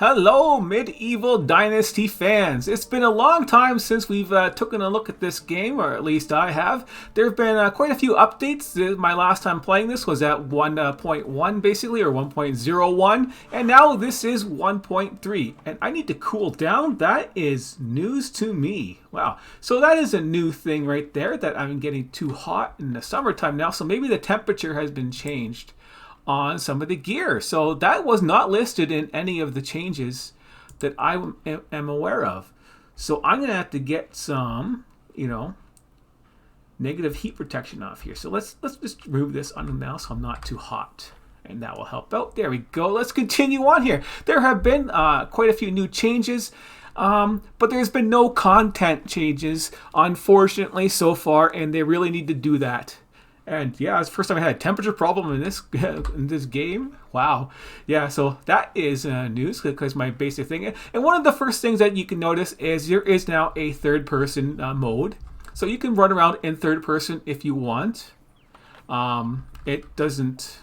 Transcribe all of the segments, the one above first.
Hello, Medieval Dynasty fans. It's been a long time since we've taken a look at this game, or at least I have. There have been quite a few updates. My last time playing this was at 1.1 basically, or 1.01, and now this is 1.3. And I need to cool down. That is news to me. Wow. So that is a new thing right there, that I'm getting too hot in the summertime now. So maybe the temperature has been changed on some of the gear. So that was not listed in any of the changes that I am aware of. So I'm going to have to get some, negative heat protection off here. So let's just remove this on now so I'm not too hot. And that will help out. There we go. Let's continue on here. There have been quite a few new changes. But there's been no content changes, unfortunately, so far. And they really need to do that. And yeah, it's the first time I had a temperature problem in this game. Wow. Yeah, so that is news because my basic thing. And one of the first things that you can notice is there is now a third person mode. So you can run around in third person if you want. It doesn't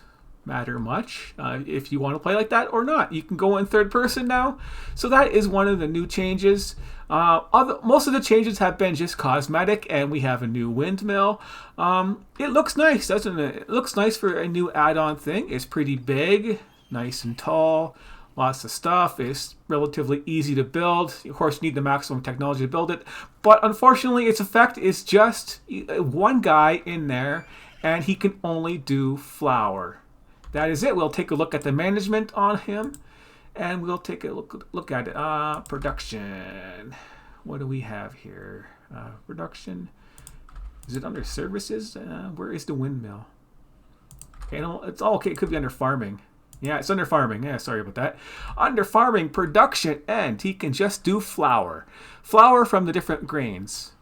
matter much if you want to play like that or not. You can go in third person now. So that is one of the new changes. Most of the changes have been just cosmetic, and we have a new windmill. It looks nice, doesn't it? It looks nice for a new add-on thing. It's pretty big, nice and tall, lots of stuff. It's relatively easy to build. Of course, you need the maximum technology to build it. But unfortunately, its effect is just one guy in there, and he can only do flour. That is it. We'll take a look at the management on him. And we'll take a look at it. Production. What do we have here? Production. Is it under services? Where is the windmill? Okay, no, it's all okay. It could be under farming. Yeah, it's under farming. Yeah, sorry about that. Under farming, production, and he can just do flour. Flour from the different grains.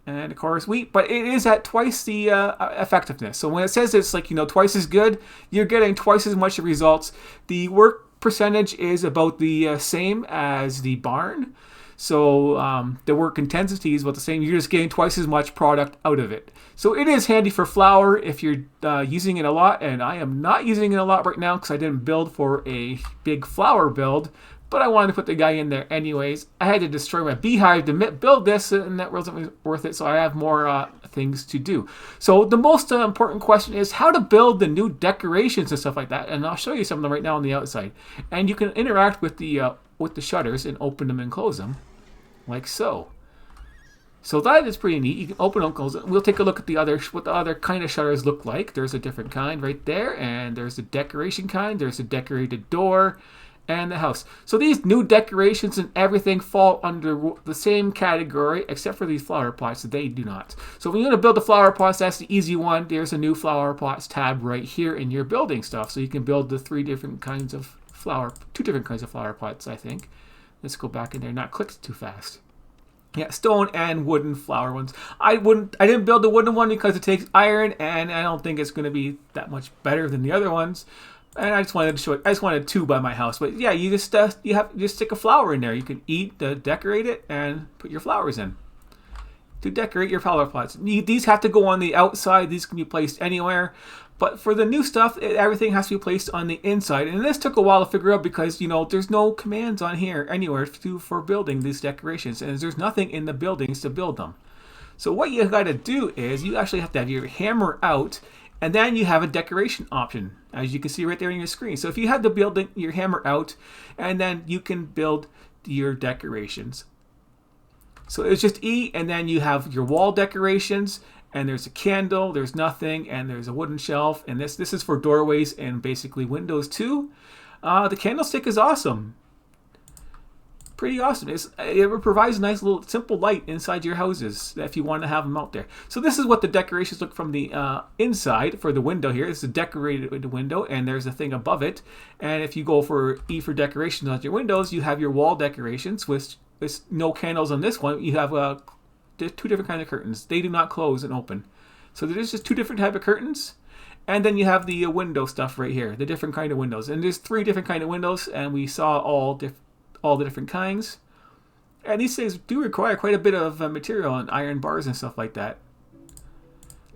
And of course wheat, but it is at twice the effectiveness. So when it says it's like, twice as good, you're getting twice as much results. The work percentage is about the same as the barn. So the work intensity is about the same. You're just getting twice as much product out of it. So it is handy for flour if you're using it a lot. And I am not using it a lot right now because I didn't build for a big flour build. But I wanted to put the guy in there anyways. I had to destroy my beehive to build this, and that wasn't worth it. So I have more things to do. So the most important question is how to build the new decorations and stuff like that. And I'll show you some of them right now on the outside. And you can interact with the shutters and open them and close them, like so. So that is pretty neat. You can open them and close them. We'll take a look at what the other kind of shutters look like. There's a different kind right there, and there's a decoration kind. There's a decorated door. And the house. So these new decorations and everything fall under the same category, except for these flower pots. They do not. So when you're going to build the flower pots, that's the easy one. There's a new flower pots tab right here in your building stuff. So you can build the two different kinds of flower pots, I think. Let's go back in there. Not click too fast. Yeah, stone and wooden flower ones. I didn't build the wooden one because it takes iron, and I don't think it's going to be that much better than the other ones. And I just wanted to show it. I just wanted two by my house, but yeah, you just stick a flower in there. You can decorate it, and put your flowers in to decorate your flower pots. These have to go on the outside. These can be placed anywhere, but for the new stuff, everything has to be placed on the inside. And this took a while to figure out because there's no commands on here anywhere for building these decorations, and there's nothing in the buildings to build them. So what you got to do is you actually have to have your hammer out. And then you have a decoration option, as you can see right there on your screen. So if you have the building, your hammer out, and then you can build your decorations. So it's just E, and then you have your wall decorations, and there's a candle, there's nothing, and there's a wooden shelf. And this is for doorways and basically windows too. The candlestick is awesome. Pretty awesome. It provides a nice little simple light inside your houses if you want to have them out there. So this is what the decorations look from the inside for the window here. It's a decorated window, and there's a thing above it. And if you go for E for decorations on your windows, you have your wall decorations with no candles on this one. You have two different kinds of curtains. They do not close and open. So there's just two different type of curtains. And then you have the window stuff right here, the different kind of windows. And there's three different kind of windows, and we saw all the different kinds. And these things do require quite a bit of material and iron bars and stuff like that.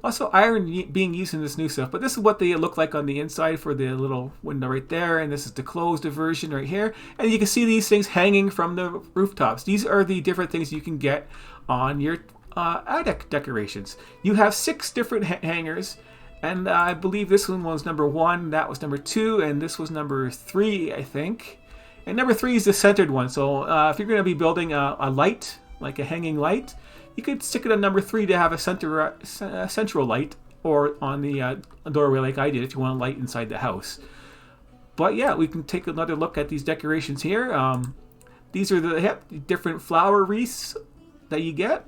Also, iron being used in this new stuff, but this is what they look like on the inside for the little window right there, and this is the closed version right here. And you can see these things hanging from the rooftops. These are the different things you can get on your attic decorations. You have 6 different hangers, and I believe this one was number 1, that was number 2, and this was number 3, I think. And number 3 is the centered one, so if you're going to be building a light, like a hanging light, you could stick it on number 3 to have a central light, or on the doorway like I did if you want a light inside the house. But yeah, we can take another look at these decorations here. These are the different flower wreaths that you get.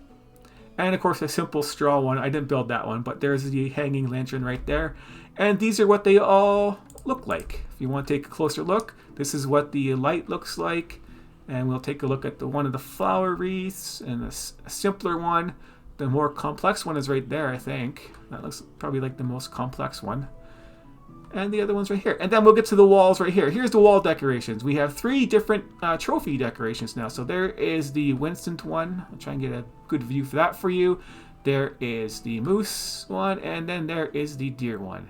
And of course a simple straw one. I didn't build that one, but there's the hanging lantern right there. And these are what they all look like. If you want to take a closer look, this is what the light looks like. And we'll take a look at one of the flower wreaths and a simpler one. The more complex one is right there, I think. That looks probably like the most complex one. And the other one's right here. And then we'll get to the walls right here. Here's the wall decorations. We have 3 different trophy decorations now. So there is the Winston one. I'll try and get a good view for that for you. There is the moose one, and then there is the deer one.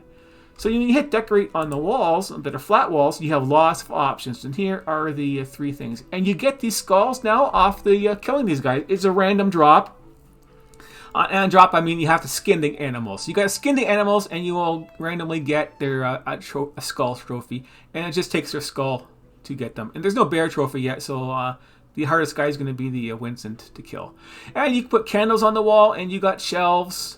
So when you hit decorate on the walls that are flat walls, you have lots of options. And here are the 3 things. And you get these skulls now off the killing these guys. It's a random drop. And drop, I mean you have to skin the animals. You got to skin the animals, and you will randomly get their a skull trophy. And it just takes their skull to get them. And there's no bear trophy yet, so the hardest guy is going to be the Winston to kill. And you can put candles on the wall, and you got shelves.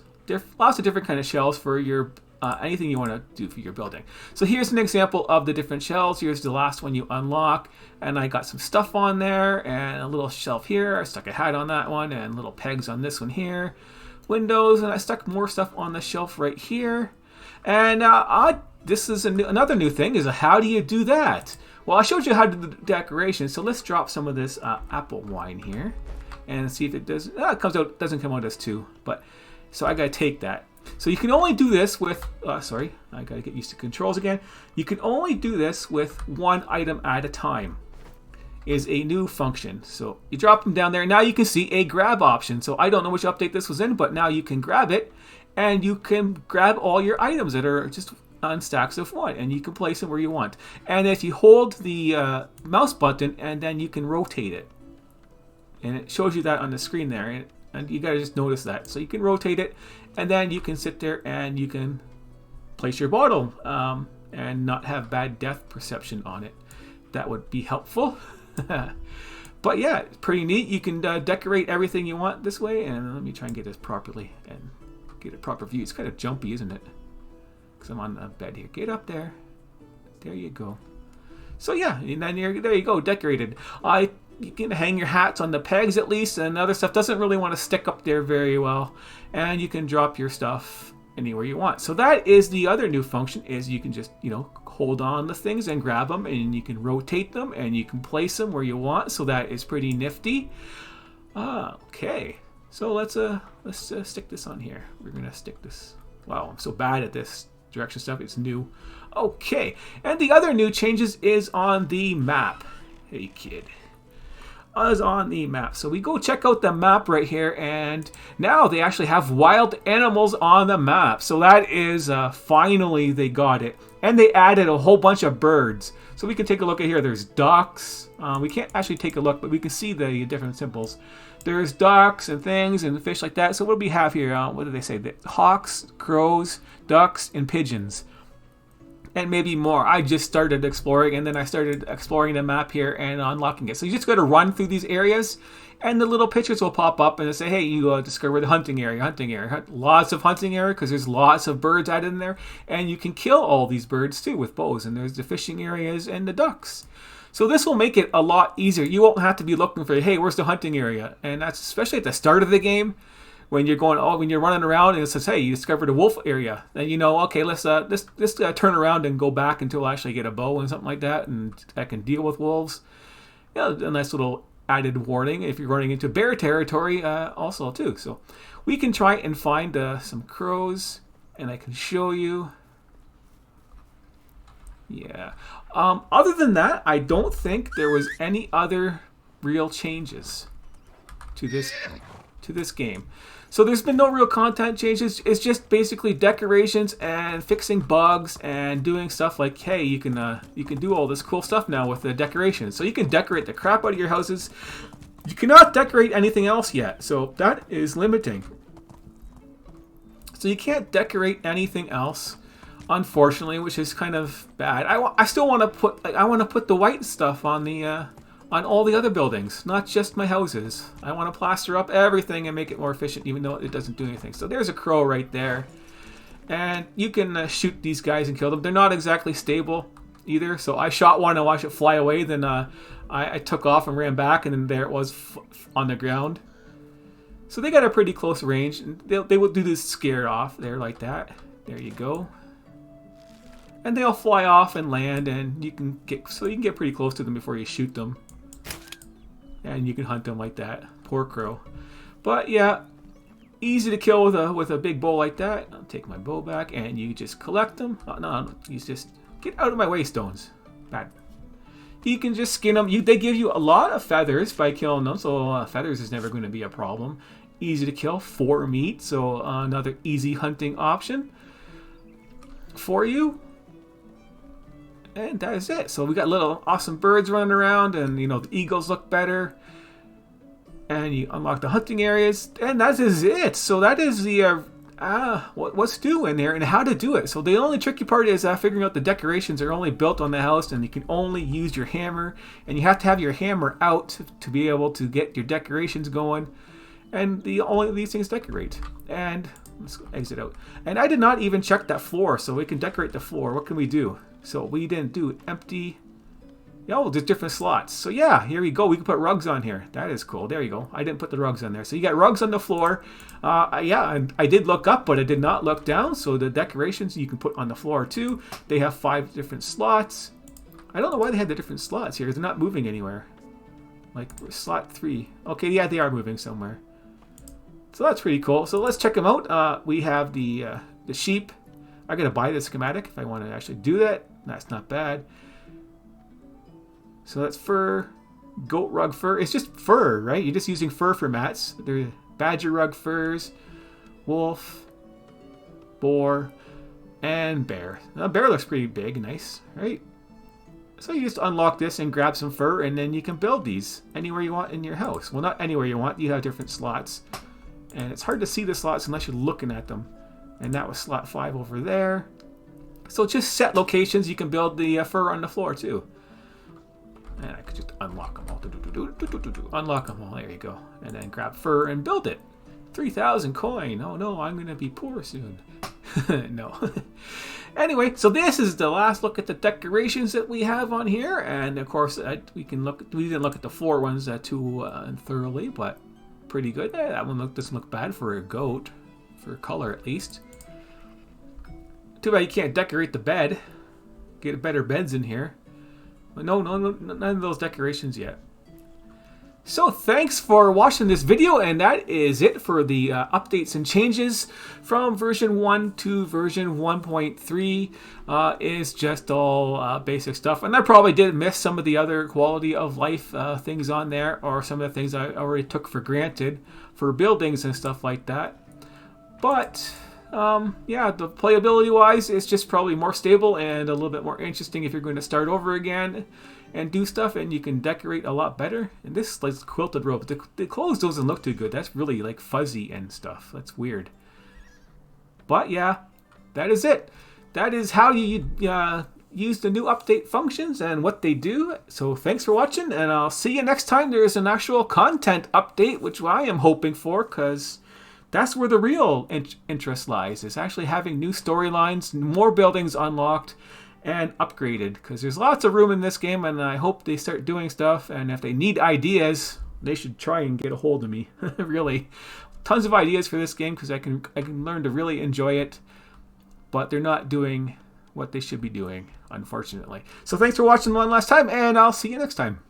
Lots of different kind of shelves for your anything you want to do for your building. So here's an example of the different shelves. Here's the last one you unlock, and I got some stuff on there, and a little shelf here. I stuck a hat on that one, and little pegs on this one here. Windows, and I stuck more stuff on the shelf right here. And this is another new thing, is how do you do that? Well, I showed you how to do the decoration, so let's drop some of this apple wine here and see if it does. It doesn't come out as 2, but so I gotta take that. So you can only do this with, sorry, I gotta get used to controls again. You can only do this with 1 item at a time, is a new function. So you drop them down there. Now you can see a grab option. So I don't know which update this was in, but now you can grab it, and you can grab all your items that are just on stacks of 1, and you can place them where you want. And if you hold the mouse button, and then you can rotate it. And it shows you that on the screen there. And you gotta just notice that. So you can rotate it, and then you can sit there and you can place your bottle and not have bad depth perception on it. That would be helpful. But yeah, it's pretty neat. You can decorate everything you want this way. And let me try and get this properly and get a proper view. It's kind of jumpy, isn't it? Because I'm on the bed here. Get up there. There you go. So yeah, and then there you go, decorated. You can hang your hats on the pegs at least, and other stuff doesn't really want to stick up there very well. And you can drop your stuff anywhere you want. So that is the other new function, is you can just, hold on the things and grab them, and you can rotate them, and you can place them where you want. So that is pretty nifty. Okay, so let's stick this on here. We're gonna stick this. Wow, I'm so bad at this direction stuff. It's new. Okay, and the other new changes is on the map. Hey kid. Is on the map. So we go check out the map right here, and now they actually have wild animals on the map. So that is finally they got it. And they added a whole bunch of birds. So we can take a look at here. There's ducks. We can't actually take a look, but we can see the different symbols. There's ducks and things and fish like that. So what do we have here? What do they say? The hawks, crows, ducks, and pigeons. And maybe more. I just started exploring, and then I started exploring the map here and unlocking it. So you just got to run through these areas, and the little pictures will pop up and they say, hey, you discovered the hunting area. Lots of hunting area, because there's lots of birds added in there, and you can kill all these birds too with bows. And there's the fishing areas and the ducks. So this will make it a lot easier. You won't have to be looking for, hey, where's the hunting area? And that's especially at the start of the game. When you're when you're running around and it says, hey, you discovered a wolf area, then okay, let's turn around and go back until I actually get a bow and something like that, and I can deal with wolves. A nice little added warning if you're running into bear territory also too. So we can try and find some crows, and I can show you. Yeah. Other than that, I don't think there was any other real changes to this game. So there's been no real content changes. It's just basically decorations and fixing bugs and doing stuff like, hey, you can do all this cool stuff now with the decorations. So you can decorate the crap out of your houses. You cannot decorate anything else yet, so that is limiting. So you can't decorate anything else, unfortunately, which is kind of bad. I still want to put the white stuff on the on all the other buildings, not just my houses. I want to plaster up everything and make it more efficient, even though it doesn't do anything. So there's a crow right there. And you can shoot these guys and kill them. They're not exactly stable either. So I shot one and watched it fly away. Then I took off and ran back, and then there it was on the ground. So they got a pretty close range. And they will do this scare off there like that. There you go. And they'll fly off and land, and you can get pretty close to them before you shoot them. And you can hunt them like that. Poor crow. But yeah, easy to kill with a big bow like that. I'll take my bow back, and you just collect them. Oh, no, you just get out of my way, stones. Bad. You can just skin them. They give you a lot of feathers by killing them, so feathers is never going to be a problem. Easy to kill. 4 meat, so another easy hunting option for you. And that is it. So we got little awesome birds running around, and the eagles look better. And you unlock the hunting areas, and that is it. So that is the what's due in there and how to do it. So the only tricky part is figuring out the decorations are only built on the house, and you can only use your hammer, and you have to have your hammer out to be able to get your decorations going. And only these things decorate. And let's exit out. And I did not even check that floor, so we can decorate the floor. What can we do? So we didn't do empty. Oh, there's different slots. So yeah, here we go. We can put rugs on here. That is cool. There you go. I didn't put the rugs on there. So you got rugs on the floor. Yeah, and I did look up, but I did not look down. So the decorations you can put on the floor too. They have 5 different slots. I don't know why they had the different slots here. They're not moving anywhere. Like slot 3. Okay, yeah, they are moving somewhere. So that's pretty cool. So let's check them out. We have the sheep. I gotta buy the schematic if I want to actually do that. That's not bad. So that's fur, goat rug fur. It's just fur, right? You're just using fur for mats. They're badger rug furs, wolf, boar, and bear. Now, bear looks pretty big, nice, right? So you just unlock this and grab some fur, and then you can build these anywhere you want in your house. Well, not anywhere you want. You have different slots, and it's hard to see the slots unless you're looking at them. And that was slot 5 over there. So just set locations. You can build the fur on the floor too. And I could just unlock them all. Unlock them all. There you go. And then grab fur and build it. 3,000 coin. Oh no, I'm going to be poor soon. No. Anyway, so this is the last look at the decorations that we have on here. And of course, we didn't look at the floor ones too thoroughly, but pretty good. That one doesn't look bad for a goat. For color at least. Too bad you can't decorate the bed. Get better beds in here. But no, none of those decorations yet. So thanks for watching this video, and that is it for the updates and changes from version 1 to version 1.3. Is just all basic stuff, and I probably did miss some of the other quality of life things on there, or some of the things I already took for granted for buildings and stuff like that. But yeah, the playability wise, it's just probably more stable and a little bit more interesting if you're going to start over again and do stuff, and you can decorate a lot better. And this like quilted robe, the clothes doesn't look too good. That's really like fuzzy and stuff. That's weird. But yeah, that is it. That is how you use the new update functions and what they do. So thanks for watching, and I'll see you next time there's an actual content update, which I am hoping for, because that's where the real interest lies, is actually having new storylines, more buildings unlocked, and upgraded. Because there's lots of room in this game, and I hope they start doing stuff. And if they need ideas, they should try and get a hold of me. Really, tons of ideas for this game, because I can learn to really enjoy it. But they're not doing what they should be doing, unfortunately. So thanks for watching one last time, and I'll see you next time.